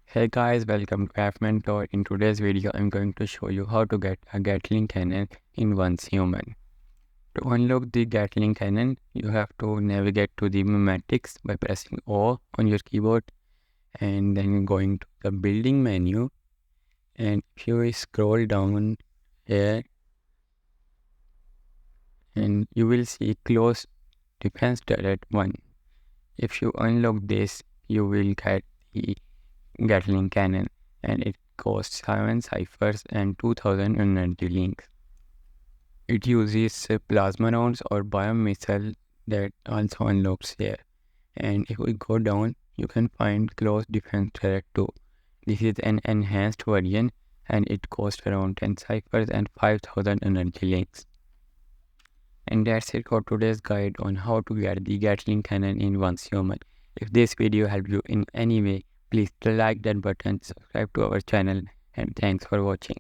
Hey guys, welcome to Craft Mentor. In today's video, I'm going to show you how to get a Gatling Cannon in Once Human. To unlock the Gatling Cannon, you have to navigate to the Mematics by pressing O on your keyboard and then going to the building menu. And if you scroll down here, and you will see close defense turret 1. If you unlock this, you will get the Gatling Cannon, and it costs 7 ciphers and 2000 energy links. It uses plasma rounds or biomissile that also unlocks here. And if we go down, you can find close defense turret 2. This is an enhanced version and it costs around 10 ciphers and 5000 energy links. And that's it for today's guide on how to get the Gatling Cannon in Once Human. If this video helped you in any way, please like that button, subscribe to our channel, and thanks for watching.